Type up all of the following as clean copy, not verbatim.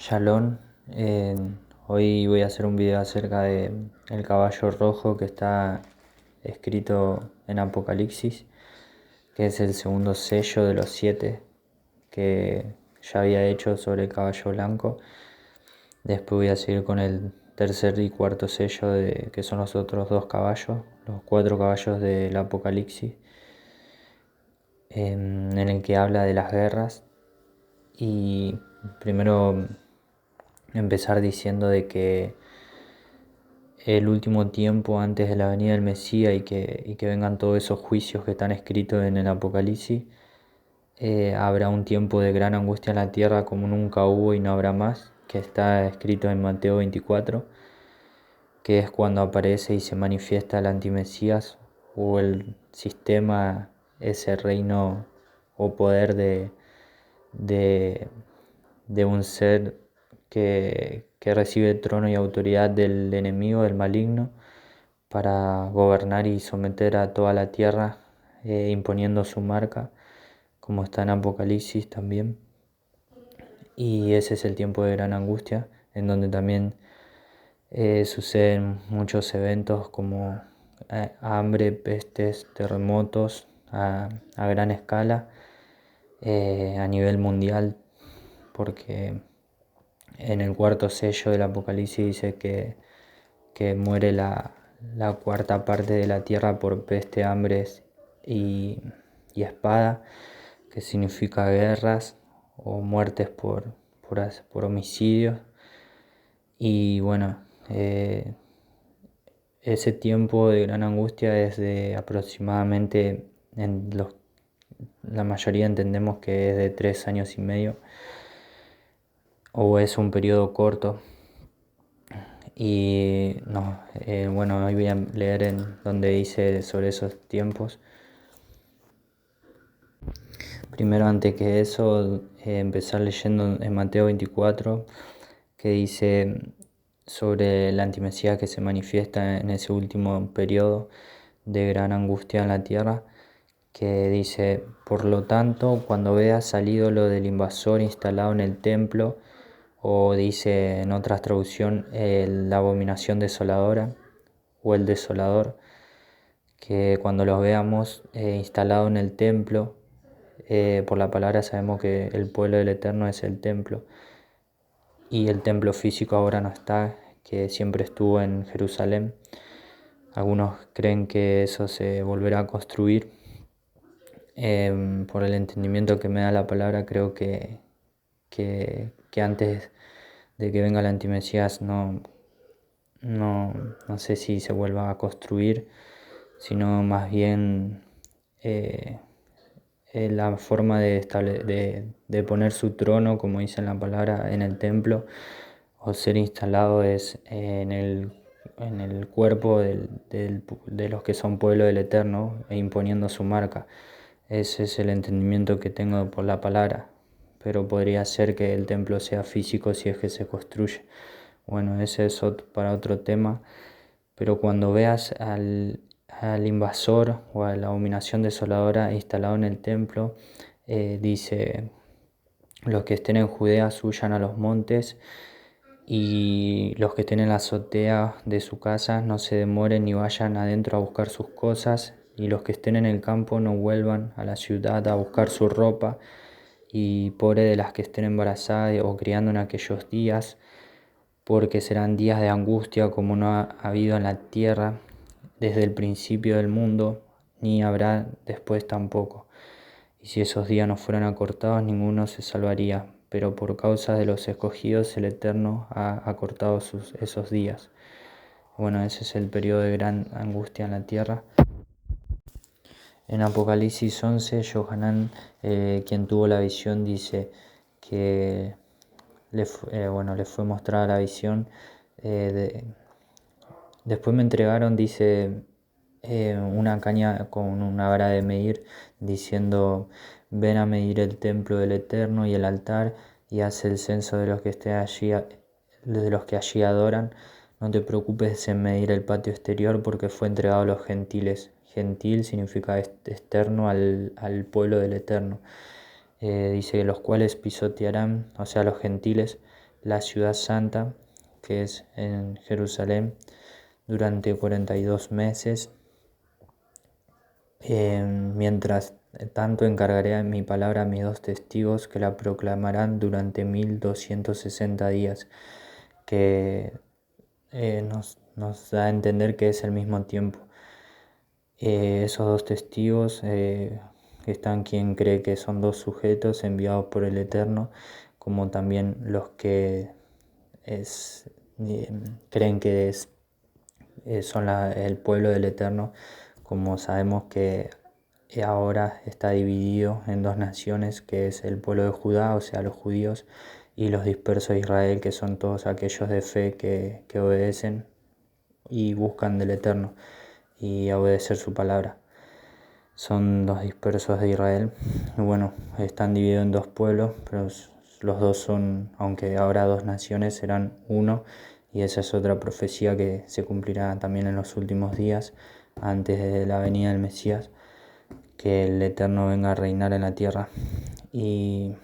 Shalom, hoy voy a hacer un video acerca de el caballo rojo que está escrito en Apocalipsis, que es el segundo sello de los 7 que ya había hecho sobre el caballo blanco. Después voy a seguir con el tercer y cuarto sello que son los otros dos caballos, los 4 caballos del Apocalipsis, en el que habla de las guerras. Y primero empezar diciendo de que el último tiempo antes de la venida del Mesías y que vengan todos esos juicios que están escritos en el Apocalipsis, habrá un tiempo de gran angustia en la tierra como nunca hubo y no habrá más, que está escrito en Mateo 24, que es cuando aparece y se manifiesta el antimesías o el sistema, ese reino o poder de, de un ser que recibe trono y autoridad del enemigo, del maligno, para gobernar y someter a toda la tierra, imponiendo su marca, como está en Apocalipsis también. Y ese es el tiempo de gran angustia, en donde también suceden muchos eventos como hambre, pestes, terremotos a gran escala, a nivel mundial, porque en el cuarto sello del Apocalipsis dice que muere la cuarta parte de la tierra por peste, hambres y espada, que significa guerras o muertes por homicidios. Y bueno, ese tiempo de gran angustia es de aproximadamente, la mayoría entendemos que es de 3 años y medio, o es un periodo corto. Y no, bueno, hoy voy a leer en donde dice sobre esos tiempos. Primero, antes que eso, empezar leyendo en Mateo 24, que dice sobre la antimesías que se manifiesta en ese último periodo de gran angustia en la tierra, que dice: por lo tanto, cuando veas salido lo del invasor instalado en el templo, o dice en otras traducción la abominación desoladora o el desolador, que cuando los veamos instalado en el templo, por la palabra sabemos que el pueblo del Eterno es el templo, y el templo físico ahora no está, que siempre estuvo en Jerusalén. Algunos creen que eso se volverá a construir. Por el entendimiento que me da la palabra, creo que antes de que venga el antimesías no sé si se vuelva a construir, sino más bien la forma de poner su trono, como dice en la palabra, en el templo, o ser instalado es en el cuerpo de los que son pueblo del Eterno, e imponiendo su marca. Ese es el entendimiento que tengo por la palabra, pero podría ser que el templo sea físico si es que se construye. Bueno, ese es para otro tema, pero cuando veas al invasor o a la abominación desoladora instalado en el templo, dice: los que estén en Judea huyan a los montes, y los que estén en la azotea de su casa no se demoren ni vayan adentro a buscar sus cosas, y los que estén en el campo no vuelvan a la ciudad a buscar su ropa, y pobre de las que estén embarazadas o criando en aquellos días, porque serán días de angustia como no ha habido en la tierra desde el principio del mundo, ni habrá después tampoco. Y si esos días no fueran acortados, ninguno se salvaría, pero por causa de los escogidos el Eterno ha acortado esos días. Bueno, ese es el periodo de gran angustia en la tierra. En Apocalipsis 11, Johanán, quien tuvo la visión, dice que le fue mostrada la visión. Después me entregaron, dice, una caña con una vara de medir, diciendo: ven a medir el templo del Eterno y el altar, y haz el censo de los que estén allí, de los que allí adoran. No te preocupes en medir el patio exterior, porque fue entregado a los gentiles. Gentil significa externo al pueblo del Eterno. Dice: los cuales pisotearán, o sea, los gentiles la ciudad santa, que es en Jerusalén, durante 42 meses. Mientras tanto encargaré mi palabra a mis dos testigos que la proclamarán durante 1260 días, que nos da a entender que es el mismo tiempo. Esos dos testigos están quien cree que son dos sujetos enviados por el Eterno, como también los que es, creen que son el pueblo del Eterno, como sabemos que ahora está dividido en dos naciones, que es el pueblo de Judá, o sea, los judíos, y los dispersos de Israel, que son todos aquellos de fe que obedecen y buscan del Eterno y a obedecer su palabra. Son los dispersos de Israel. Y bueno, están divididos en dos pueblos, pero los dos son, aunque ahora dos naciones, serán uno. Y esa es otra profecía que se cumplirá también en los últimos días, antes de la venida del Mesías, que el Eterno venga a reinar en la tierra. Y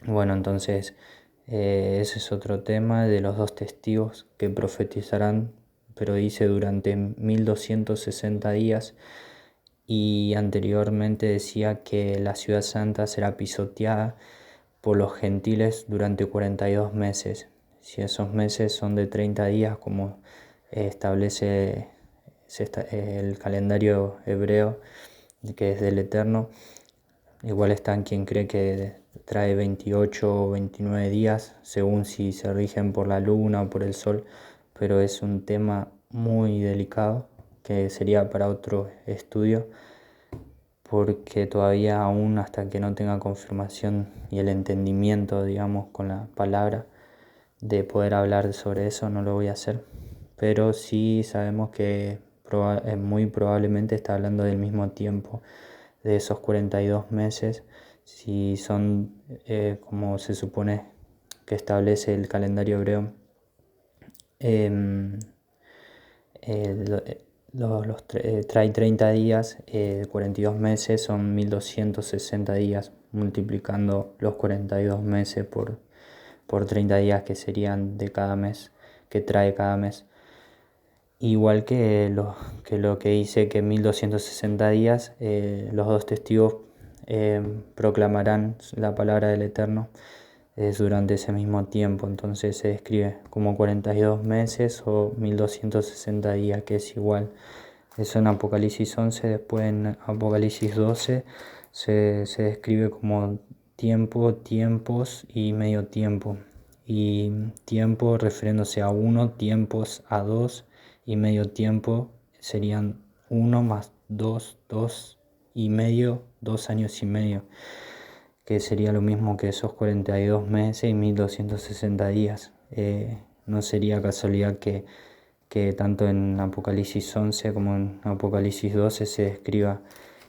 bueno, entonces ese es otro tema de los dos testigos que profetizarán, pero dice durante 1260 días. Y anteriormente decía que la ciudad santa será pisoteada por los gentiles durante 42 meses. Si esos meses son de 30 días, como establece el calendario hebreo, que es del Eterno, igual está en quien cree que trae 28 o 29 días, según si se rigen por la luna o por el sol, pero es un tema muy delicado que sería para otro estudio, porque todavía aún hasta que no tenga confirmación y el entendimiento, digamos, con la palabra, de poder hablar sobre eso, no lo voy a hacer. Pero sí sabemos que muy probablemente está hablando del mismo tiempo, de esos 42 meses, si son como se supone que establece el calendario hebreo. Trae 30 días, 42 meses son 1260 días, multiplicando los 42 meses por 30 días que serían de cada mes, que trae cada mes. Igual que lo que dice que en 1260 días los dos testigos proclamarán la palabra del Eterno durante ese mismo tiempo. Entonces se describe como 42 meses o 1260 días, que es igual. Eso en Apocalipsis 11, después en Apocalipsis 12 se describe como tiempo, tiempos y medio tiempo. Y tiempo refiriéndose a uno, tiempos a dos, y medio tiempo serían 1 más 2, 2 y medio, 2 años y medio, que sería lo mismo que esos 42 meses y 1260 días. No sería casualidad que tanto en Apocalipsis 11 como en Apocalipsis 12 se describa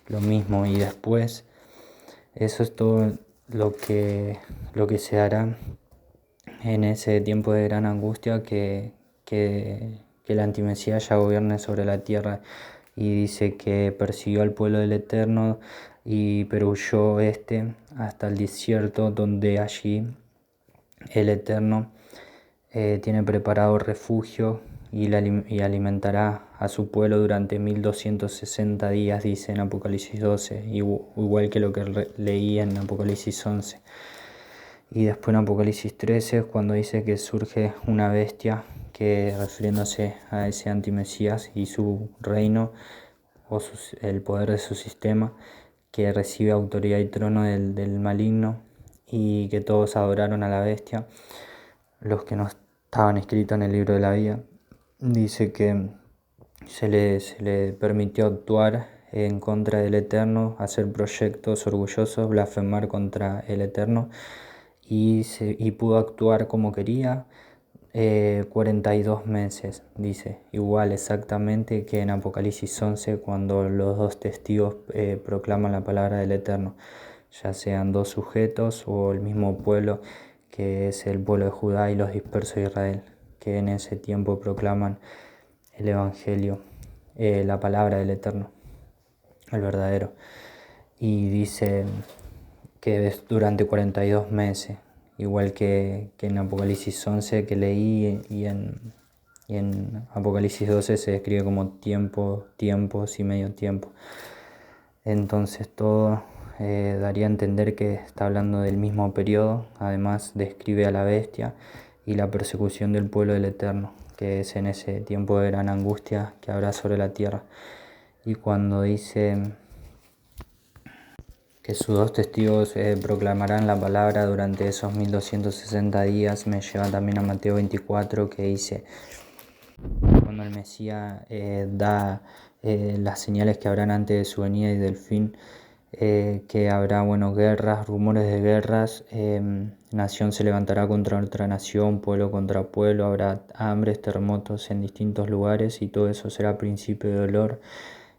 lo mismo. Y después, eso es todo lo que se hará en ese tiempo de gran angustia, que la antimesías ya gobierne sobre la tierra. Y dice que persiguió al pueblo del Eterno, pero huyó hasta el desierto, donde allí el Eterno tiene preparado refugio y alimentará a su pueblo durante 1260 días, dice en Apocalipsis 12, igual que lo que leí en Apocalipsis 11. Y después en Apocalipsis 13, cuando dice que surge una bestia, que refiriéndose a ese antimesías y su reino, o el poder de su sistema, que recibe autoridad y trono del maligno, y que todos adoraron a la bestia, los que no estaban escritos en el libro de la vida. Dice que se le permitió actuar en contra del Eterno, hacer proyectos orgullosos, blasfemar contra el Eterno, y pudo actuar como quería 42 meses, dice, igual exactamente que en Apocalipsis 11, cuando los dos testigos proclaman la palabra del Eterno, ya sean dos sujetos o el mismo pueblo, que es el pueblo de Judá y los dispersos de Israel, que en ese tiempo proclaman el Evangelio, la palabra del Eterno, el verdadero. Y dice que es durante 42 meses, igual que en Apocalipsis 11 que leí y en Apocalipsis 12 se describe como tiempo, tiempos y medio tiempo. Entonces todo daría a entender que está hablando del mismo periodo. Además describe a la bestia y la persecución del pueblo del Eterno, que es en ese tiempo de gran angustia que habrá sobre la tierra. Y cuando dice que sus dos testigos proclamarán la palabra durante esos 1260 días, me lleva también a Mateo 24, que dice: cuando el Mesías da las señales que habrán antes de su venida y del fin, que habrá guerras, rumores de guerras, nación se levantará contra otra nación, pueblo contra pueblo, habrá hambres, terremotos en distintos lugares, y todo eso será principio de dolor.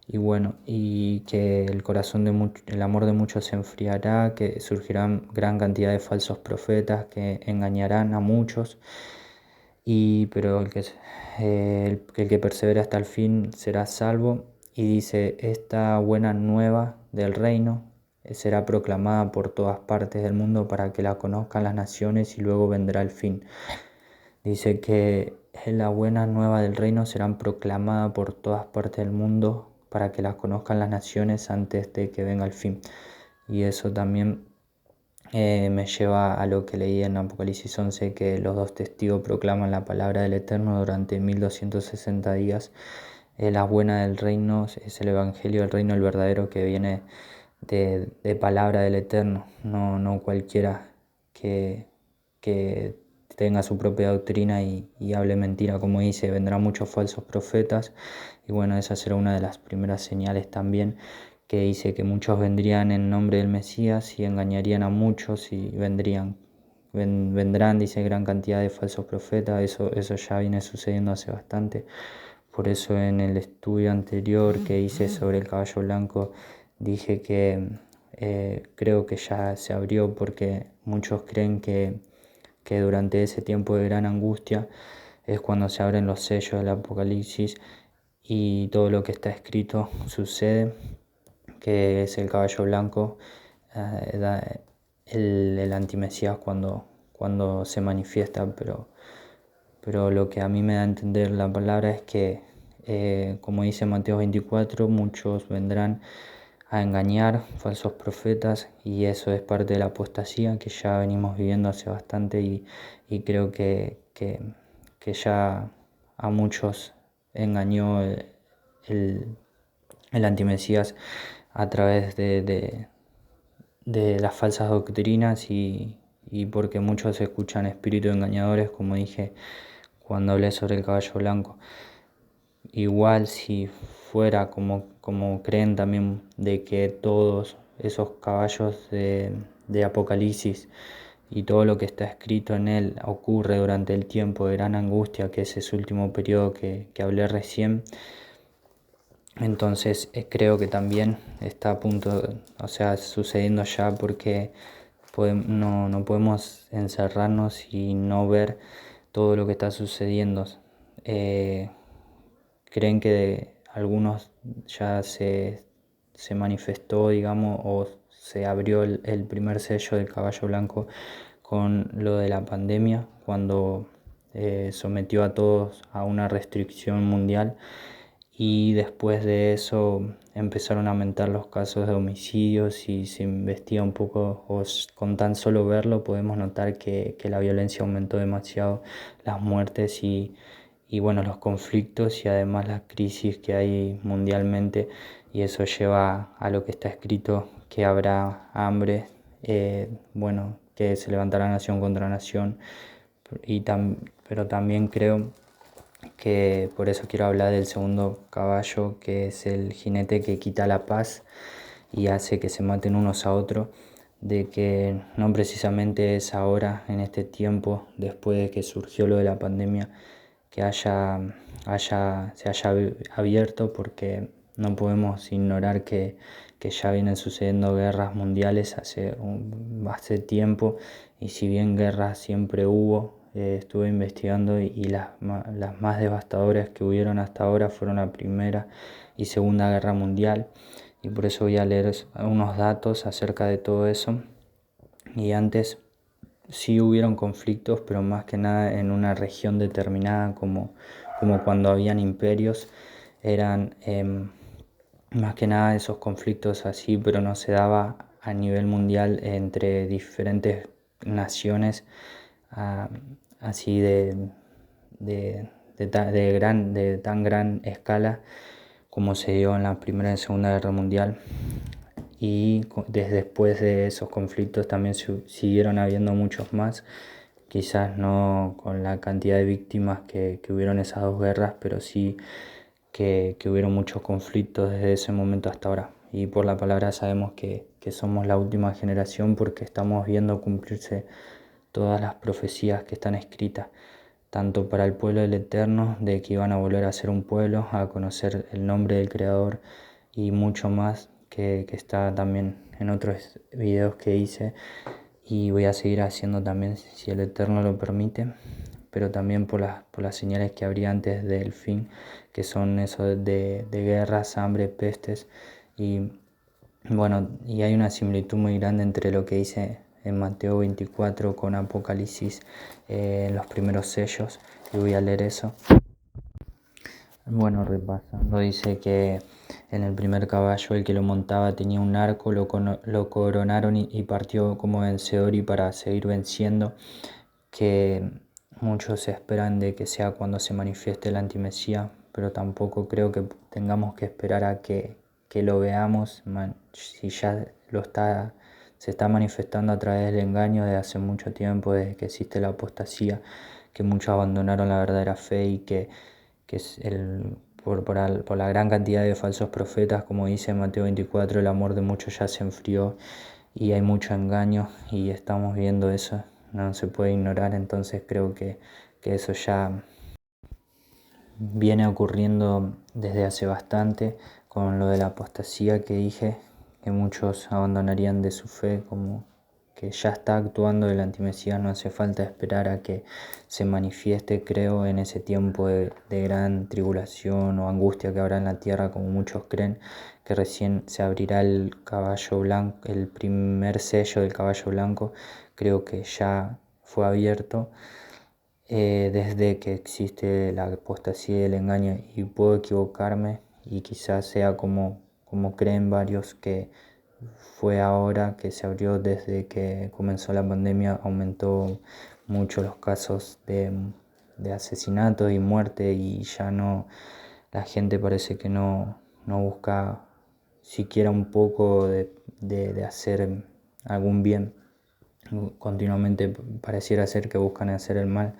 Y que el amor de muchos se enfriará, que surgirán gran cantidad de falsos profetas que engañarán a muchos, pero el que persevera hasta el fin será salvo. Y dice: esta buena nueva del reino será proclamada por todas partes del mundo para que la conozcan las naciones, y luego vendrá el fin. Dice que la buena nueva del reino será proclamada por todas partes del mundo para que las conozcan las naciones antes de que venga el fin. Y eso también me lleva a lo que leí en Apocalipsis 11, que los dos testigos proclaman la palabra del Eterno durante 1260 días. La buena del reino es el Evangelio del reino, el verdadero, que viene de palabra del Eterno, no cualquiera que tenga su propia doctrina y hable mentira. Como dice, vendrán muchos falsos profetas, y esa será una de las primeras señales también, que dice que muchos vendrían en nombre del Mesías y engañarían a muchos, y vendrán, dice, gran cantidad de falsos profetas. Eso ya viene sucediendo hace bastante. Por eso en el estudio anterior que hice sobre el caballo blanco dije que creo que ya se abrió, porque muchos creen que durante ese tiempo de gran angustia es cuando se abren los sellos del Apocalipsis y todo lo que está escrito sucede, que es el caballo blanco, el antimesías cuando se manifiesta. Pero lo que a mí me da a entender la palabra es que, como dice Mateo 24, muchos vendrán a engañar, falsos profetas, y eso es parte de la apostasía que ya venimos viviendo hace bastante, y creo que ya a muchos engañó el antimesías a través de las falsas doctrinas, y porque muchos escuchan espíritus engañadores, como dije cuando hablé sobre el caballo blanco. Igual, si fuera como creen también, de que todos esos caballos de Apocalipsis y todo lo que está escrito en él ocurre durante el tiempo de gran angustia, que es ese último periodo que hablé recién, entonces creo que también está a punto, sucediendo ya, porque no podemos encerrarnos y no ver todo lo que está sucediendo. Creen que algunos ya se manifestó, digamos, o se abrió el primer sello del caballo blanco con lo de la pandemia, cuando sometió a todos a una restricción mundial, y después de eso empezaron a aumentar los casos de homicidios, y se investiga un poco, con tan solo verlo podemos notar que la violencia aumentó demasiado, las muertes y los conflictos, y además la crisis que hay mundialmente, y eso lleva a lo que está escrito, que habrá hambre, que se levantará nación contra nación, pero también creo que por eso quiero hablar del segundo caballo, que es el jinete que quita la paz y hace que se maten unos a otros, de que no precisamente es ahora, en este tiempo, después de que surgió lo de la pandemia, que se haya abierto, porque no podemos ignorar que ya vienen sucediendo guerras mundiales hace tiempo, y si bien guerras siempre hubo, estuve investigando, y las más devastadoras que hubieron hasta ahora fueron la Primera y Segunda Guerra Mundial, y por eso voy a leer unos datos acerca de todo eso. Y antes sí hubieron conflictos, pero más que nada en una región determinada, como cuando habían imperios, eran más que nada esos conflictos así, pero no se daba a nivel mundial entre diferentes naciones, ah, así de, de tan gran escala como se dio en la Primera y Segunda Guerra Mundial. Y desde después de esos conflictos también siguieron habiendo muchos más, quizás no con la cantidad de víctimas que hubieron esas dos guerras, pero sí que hubieron muchos conflictos desde ese momento hasta ahora. Y por la palabra sabemos que somos la última generación porque estamos viendo cumplirse todas las profecías que están escritas, tanto para el pueblo del Eterno, de que iban a volver a ser un pueblo, a conocer el nombre del Creador y mucho más que está también en otros videos que hice y voy a seguir haciendo también si el Eterno lo permite, pero también por las señales que habría antes del fin, que son eso de guerras, hambre, pestes y bueno, y hay una similitud muy grande entre lo que dice en Mateo 24 con Apocalipsis en los primeros sellos, y voy a leer eso. Bueno, repasando, dice que en el primer caballo el que lo montaba tenía un arco, lo coronaron y partió como vencedor y para seguir venciendo, que muchos esperan de que sea cuando se manifieste el antimesías, pero tampoco creo que tengamos que esperar a que lo veamos, si ya se está manifestando a través del engaño desde hace mucho tiempo, desde que existe la apostasía, que muchos abandonaron la verdadera fe y que es por la gran cantidad de falsos profetas, como dice Mateo 24, el amor de muchos ya se enfrió y hay mucho engaño y estamos viendo eso, no se puede ignorar, entonces creo que eso ya viene ocurriendo desde hace bastante con lo de la apostasía que dije, que muchos abandonarían de su fe, como que ya está actuando el antimesías, no hace falta esperar a que se manifieste, creo, en ese tiempo de gran tribulación o angustia que habrá en la tierra, como muchos creen, que recién se abrirá el caballo blanco, el primer sello del caballo blanco, creo que ya fue abierto desde que existe la apostasía y el engaño, y puedo equivocarme y quizás sea como creen varios, que fue ahora que se abrió desde que comenzó la pandemia, aumentó mucho los casos de asesinatos y muerte y ya no, la gente parece que no busca siquiera un poco de hacer algún bien, continuamente pareciera ser que buscan hacer el mal,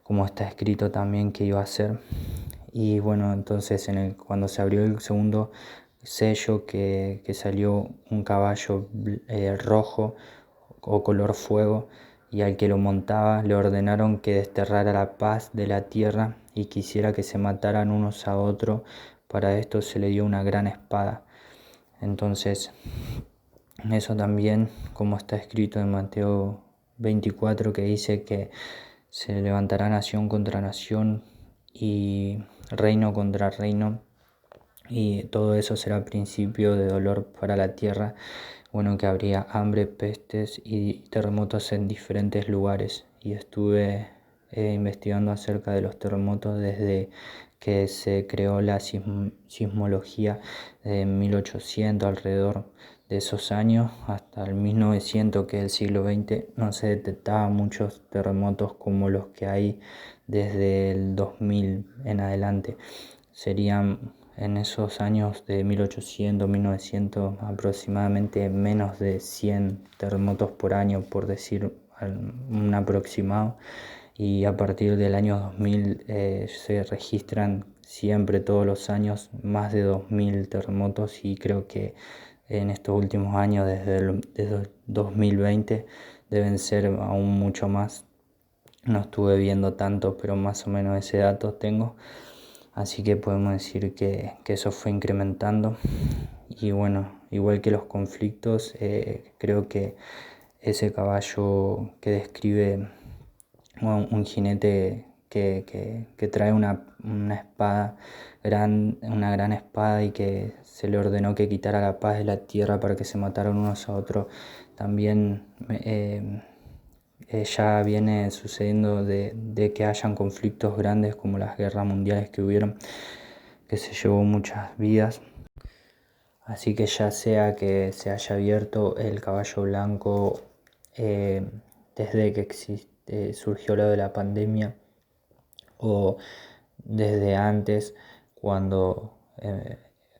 como está escrito también que iba a hacer. Y bueno, entonces cuando se abrió el segundo sello, que salió un caballo rojo o color fuego, y al que lo montaba le ordenaron que desterrara la paz de la tierra y quisiera que se mataran unos a otros. Para esto se le dio una gran espada. Entonces eso también, como está escrito en Mateo 24, que dice que se levantará nación contra nación y reino contra reino, y todo eso será principio de dolor para la tierra. Bueno, que habría hambre, pestes y terremotos en diferentes lugares. Y estuve investigando acerca de los terremotos desde que se creó la sismología en 1800, alrededor de esos años hasta el 1900, que es el siglo XX, no se detectaban muchos terremotos como los que hay desde el 2000 en adelante. Serían en esos años de 1800, 1900 aproximadamente menos de 100 terremotos por año, por decir un aproximado, y a partir del año 2000 se registran siempre todos los años más de 2000 terremotos, y creo que en estos últimos años, desde el 2020, deben ser aún mucho más. No estuve viendo tanto, pero más o menos ese dato tengo. Así que podemos decir que eso fue incrementando. Y bueno, igual que los conflictos, creo que ese caballo que describe un jinete que trae una espada, una gran espada, y que se le ordenó que quitara la paz de la tierra para que se mataran unos a otros, también ya viene sucediendo de que hayan conflictos grandes como las guerras mundiales que hubieron, que se llevó muchas vidas. Así que ya sea que se haya abierto el caballo blanco eh, desde que surgió lo de la pandemia o desde antes, cuando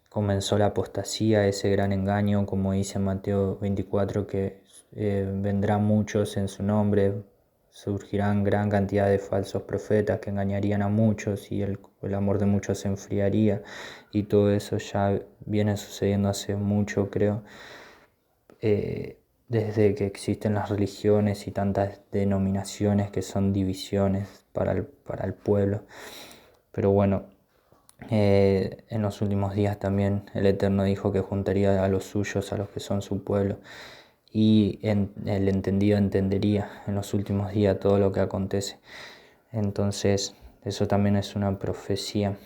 comenzó la apostasía, ese gran engaño, como dice Mateo 24, que vendrán muchos en su nombre, surgirán gran cantidad de falsos profetas que engañarían a muchos y el amor de muchos se enfriaría, y todo eso ya viene sucediendo hace mucho, creo, desde que existen las religiones y tantas denominaciones que son divisiones para el pueblo. Pero bueno, en los últimos días también el Eterno dijo que juntaría a los suyos, a los que son su pueblo, y el entendido entendería en los últimos días todo lo que acontece. Entonces, eso también es una profecía,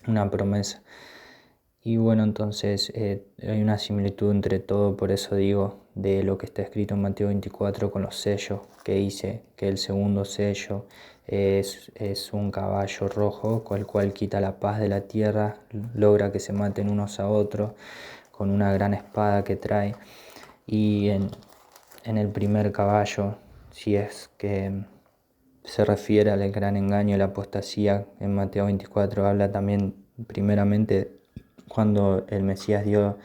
una promesa. Y bueno, entonces hay una similitud entre todo, por eso digo, de lo que está escrito en Mateo 24 con los sellos, que dice que el segundo sello es un caballo rojo, cual quita la paz de la tierra, logra que se maten unos a otros con una gran espada que trae. Y en el primer caballo, si es que se refiere al gran engaño y la apostasía, en Mateo 24 habla también primeramente cuando el Mesías dio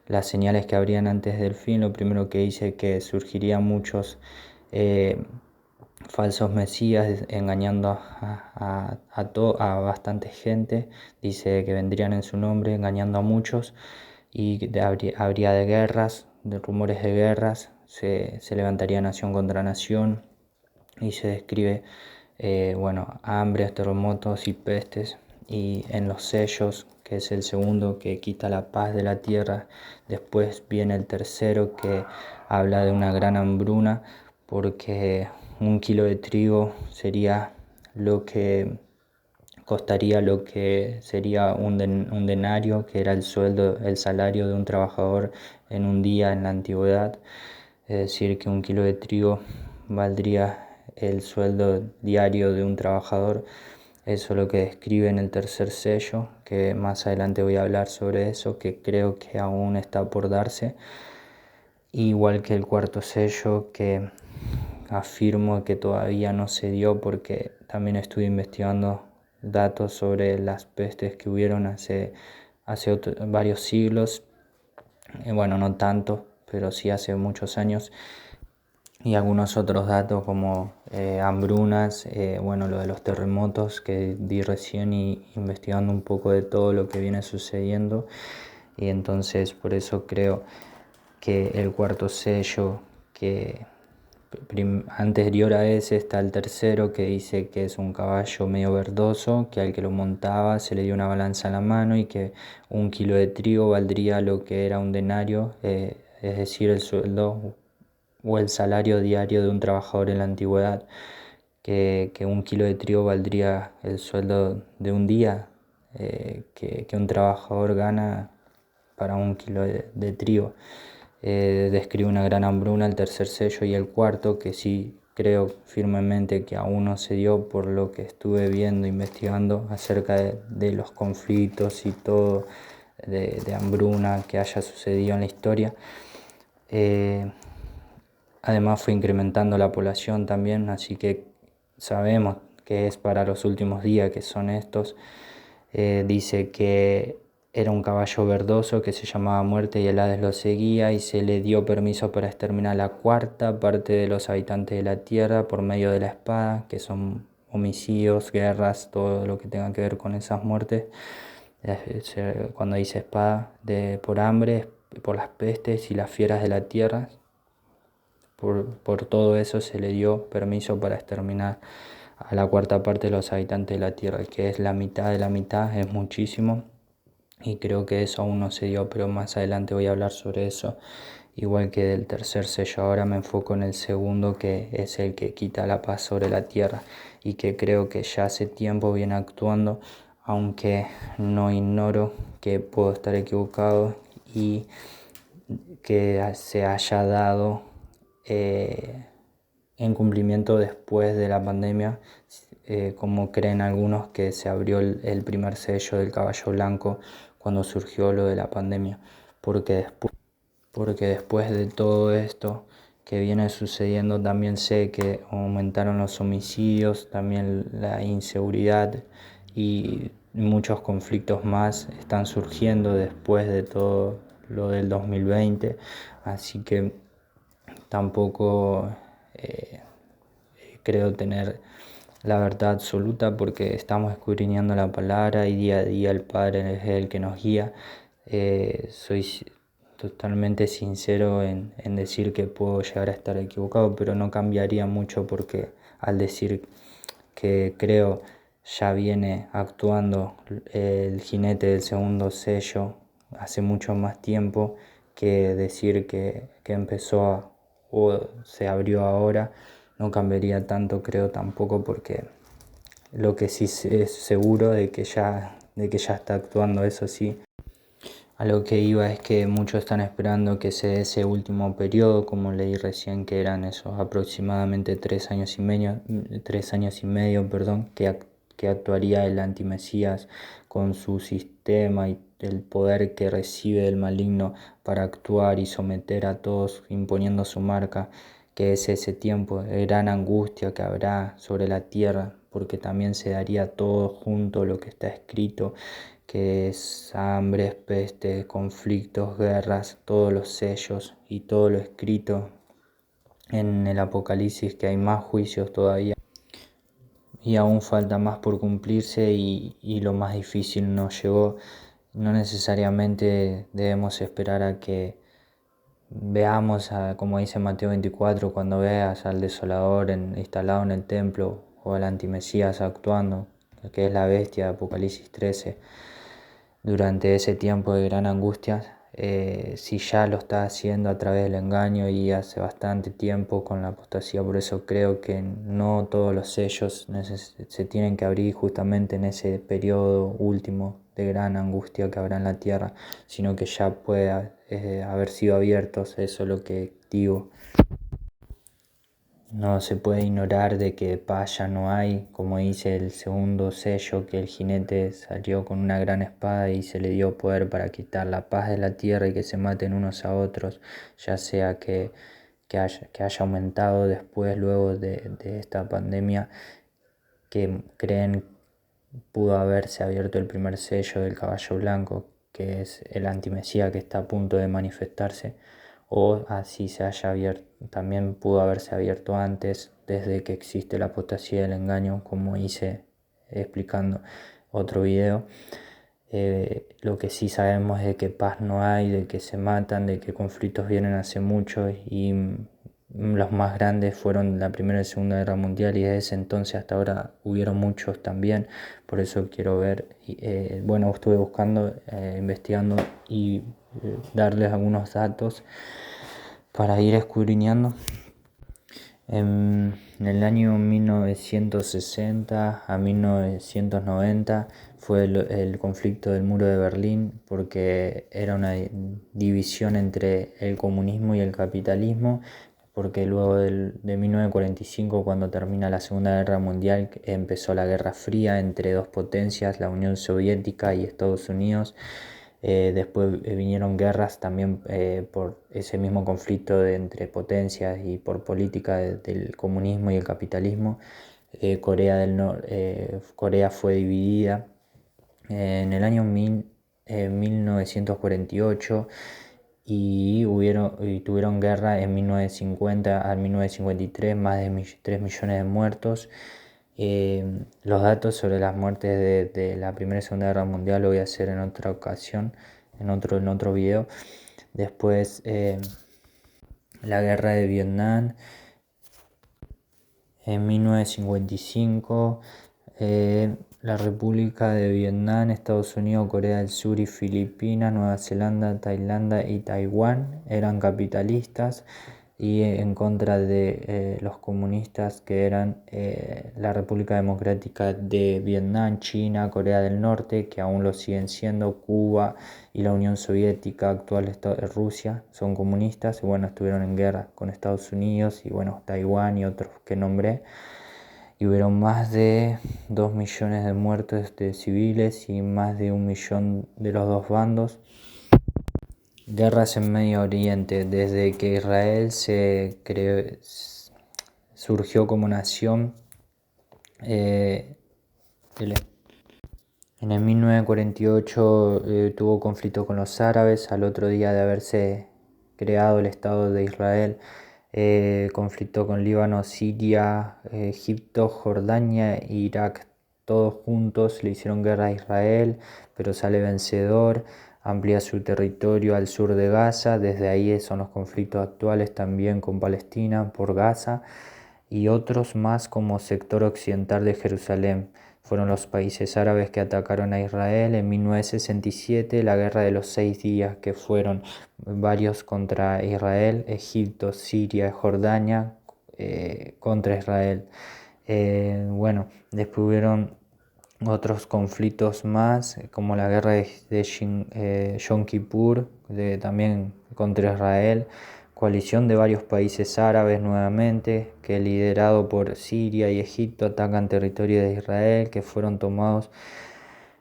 las señales que habrían antes del fin. Lo primero que dice que surgirían muchos falsos mesías engañando a bastante gente. Dice que vendrían en su nombre engañando a muchos, y habría de guerras, de rumores de guerras, se levantaría nación contra nación, y se describe hambres, terremotos y pestes. Y en los sellos, que es el segundo que quita la paz de la tierra, después viene el tercero que habla de una gran hambruna, porque 1 kilo de trigo sería lo que costaría lo que sería un denario, que era el sueldo, el salario de un trabajador en un día en la antigüedad. Es decir, que 1 kilo de trigo valdría el sueldo diario de un trabajador. Eso es lo que describe en el tercer sello, que más adelante voy a hablar sobre eso, que creo que aún está por darse. Igual que el cuarto sello, que afirmo que todavía no se dio, porque también estuve investigando datos sobre las pestes que hubieron hace varios siglos. Bueno, no tanto, pero sí hace muchos años. Y algunos otros datos como hambrunas, lo de los terremotos que di recién, y investigando un poco de todo lo que viene sucediendo. Y entonces por eso creo que el cuarto sello, que anterior a ese está el tercero, que dice que es un caballo medio verdoso, que al que lo montaba se le dio una balanza en la mano, y que 1 kilo de trigo valdría lo que era un denario, es decir, el sueldo o el salario diario de un trabajador en la antigüedad. Que 1 kilo de trigo valdría el sueldo de un día que un trabajador gana para 1 kilo de trigo. Describe una gran hambruna el tercer sello, y el cuarto, que sí creo firmemente que aún no se dio, por lo que estuve viendo, investigando acerca de los conflictos y todo de hambruna que haya sucedido en la historia. Además fue incrementando la población también, así que sabemos que es para los últimos días, que son estos. Dice que era un caballo verdoso que se llamaba Muerte, y el Hades lo seguía, y se le dio permiso para exterminar la cuarta parte de los habitantes de la tierra por medio de la espada, que son homicidios, guerras, todo lo que tenga que ver con esas muertes. Cuando dice espada, por hambre, por las pestes y las fieras de la tierra. Por todo eso se le dio permiso para exterminar a la cuarta parte de los habitantes de la tierra, que es la mitad de la mitad, es muchísimo. Y creo que eso aún no se dio, pero más adelante voy a hablar sobre eso. Igual que del tercer sello, ahora me enfoco en el segundo, que es el que quita la paz sobre la tierra, y que creo que ya hace tiempo viene actuando, aunque no ignoro que puedo estar equivocado y que se haya dado eh, en cumplimiento después de la pandemia, como creen algunos que se abrió el primer sello del caballo blanco cuando surgió lo de la pandemia, porque después de todo esto que viene sucediendo también sé que aumentaron los homicidios, también la inseguridad y muchos conflictos más están surgiendo después de todo lo del 2020, así que tampoco creo tener la verdad absoluta porque estamos escudriñando la palabra y día a día el Padre es el que nos guía. Soy totalmente sincero en decir que puedo llegar a estar equivocado, pero no cambiaría mucho porque al decir que creo ya viene actuando el jinete del segundo sello hace mucho más tiempo que decir que o se abrió ahora, no cambiaría tanto creo tampoco porque lo que sí es seguro de que ya está actuando, eso sí. A lo que iba es que muchos están esperando que se dé ese último periodo, como leí recién que eran esos aproximadamente 3 años y medio, perdón, que actuaría el antimesías con su sistema y el poder que recibe el maligno para actuar y someter a todos imponiendo su marca, que es ese tiempo de gran angustia que habrá sobre la tierra, porque también se daría todo junto lo que está escrito, que es hambres, pestes, conflictos, guerras, todos los sellos y todo lo escrito en el Apocalipsis, que hay más juicios todavía y aún falta más por cumplirse y lo más difícil no llegó. No necesariamente debemos esperar a que veamos, como dice Mateo 24, cuando veas al desolador instalado en el templo o al antimesías actuando, que es la bestia de Apocalipsis 13. Durante ese tiempo de gran angustia, si ya lo está haciendo a través del engaño y hace bastante tiempo con la apostasía, por eso creo que no todos los sellos se tienen que abrir justamente en ese periodo último de gran angustia que habrá en la tierra, sino que ya puede haber sido abiertos, eso es lo que digo. No se puede ignorar de que paz ya no hay, como dice el segundo sello, que el jinete salió con una gran espada y se le dio poder para quitar la paz de la tierra y que se maten unos a otros, ya sea que haya aumentado después, luego de esta pandemia, que creen pudo haberse abierto el primer sello del caballo blanco, que es el antimesía que está a punto de manifestarse, o así se haya abierto, también pudo haberse abierto antes, desde que existe la apostasía y el engaño, como hice explicando otro video. Lo que sí sabemos es de que paz no hay, de que se matan, de que conflictos vienen hace mucho y los más grandes fueron la Primera y Segunda Guerra Mundial y desde ese entonces hasta ahora hubieron muchos también, por eso quiero ver, bueno, estuve buscando, investigando y darles algunos datos para ir escudriñando. En el año 1960 a 1990 fue el conflicto del muro de Berlín porque era una división entre el comunismo y el capitalismo, porque luego de 1945, cuando termina la Segunda Guerra Mundial, empezó la Guerra Fría entre dos potencias, la Unión Soviética y Estados Unidos. Después vinieron guerras también por ese mismo conflicto entre potencias y por política del comunismo y el capitalismo. Corea fue dividida en el año 1948 y tuvieron guerra en 1950 al 1953, más de 3 millones de muertos. Los datos sobre las muertes de la Primera y Segunda Guerra Mundial lo voy a hacer en otra ocasión, en otro video. Después, la guerra de Vietnam en 1955, la República de Vietnam, Estados Unidos, Corea del Sur y Filipinas, Nueva Zelanda, Tailandia y Taiwán eran capitalistas. y en contra de los comunistas que eran la República Democrática de Vietnam, China, Corea del Norte, que aún lo siguen siendo, Cuba y la Unión Soviética, actual Rusia, son comunistas y bueno, estuvieron en guerra con Estados Unidos y bueno, Taiwán y otros que nombré. Y hubieron más de 2 millones de muertos de civiles y más de 1 millón de los dos bandos. Guerras en Medio Oriente. Desde que Israel surgió como nación, eh, en el 1948 tuvo conflicto con los árabes. Al otro día de haberse creado el Estado de Israel, conflictó con Líbano, Siria, Egipto, Jordania e Irak. Todos juntos le hicieron guerra a Israel, pero sale vencedor. Amplía su territorio al sur de Gaza. Desde ahí son los conflictos actuales también con Palestina por Gaza y otros más como sector occidental de Jerusalén. Fueron los países árabes que atacaron a Israel en 1967, la Guerra de los 6 días, que fueron varios contra Israel, Egipto, Siria, Jordania contra Israel. Bueno, después hubieron otros conflictos más, como la guerra de Yom Kippur, también contra Israel, coalición de varios países árabes nuevamente, que liderado por Siria y Egipto atacan territorio de Israel, que fueron tomados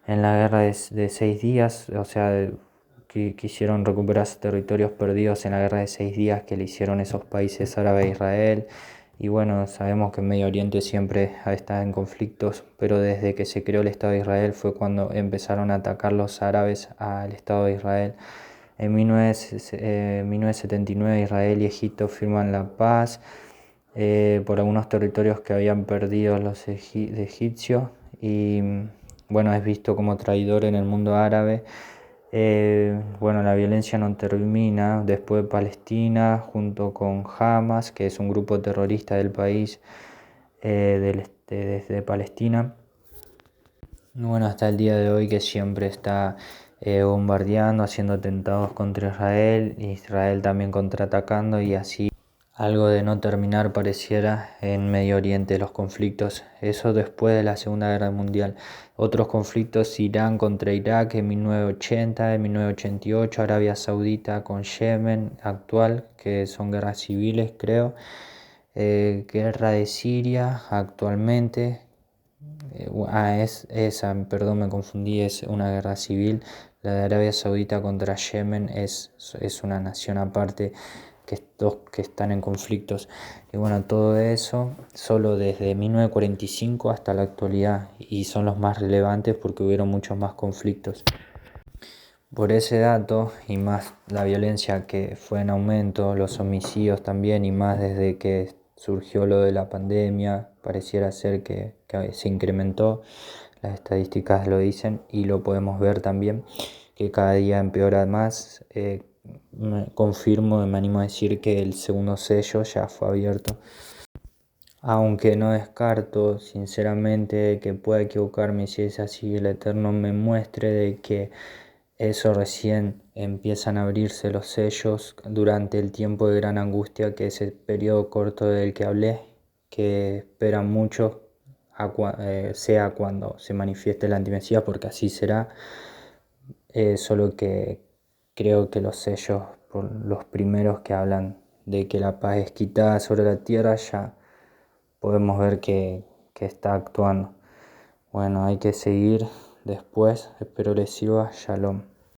en la guerra de 6 días, o sea, que quisieron recuperar territorios perdidos en la guerra de 6 días que le hicieron esos países árabes a Israel. Y bueno, sabemos que en Medio Oriente siempre está en conflictos, pero desde que se creó el Estado de Israel fue cuando empezaron a atacar los árabes al Estado de Israel. En 1979 Israel y Egipto firman la paz por algunos territorios que habían perdido los egipcios y bueno, es visto como traidor en el mundo árabe. Bueno, la violencia no termina. Después Palestina, junto con Hamas, que es un grupo terrorista del país, desde Palestina. Bueno, hasta el día de hoy que siempre está bombardeando, haciendo atentados contra Israel, Israel también contraatacando y así algo de no terminar pareciera en Medio Oriente los conflictos. Eso después de la Segunda Guerra Mundial. Otros conflictos: Irán contra Irak en 1980, en 1988, Arabia Saudita con Yemen actual, que son guerras civiles creo. Guerra de Siria actualmente. Es esa, perdón, me confundí, es una guerra civil. La de Arabia Saudita contra Yemen es una nación aparte, que están en conflictos. Y bueno, todo eso solo desde 1945 hasta la actualidad, y son los más relevantes porque hubieron muchos más conflictos. Por ese dato y más la violencia que fue en aumento, los homicidios también, y más desde que surgió lo de la pandemia, pareciera ser que se incrementó. Las estadísticas lo dicen y lo podemos ver también, que cada día empeora más. Me animo a decir que el segundo sello ya fue abierto. Aunque no descarto sinceramente que pueda equivocarme, si es así, el Eterno me muestre de que eso recién empiezan a abrirse los sellos durante el tiempo de gran angustia, que es el periodo corto del que hablé, que esperan mucho sea cuando se manifieste la antimesías, porque así será. Solo que creo que los sellos, por los primeros que hablan de que la paz es quitada sobre la tierra, ya podemos ver que está actuando. Bueno, hay que seguir después. Espero les sirva. Shalom.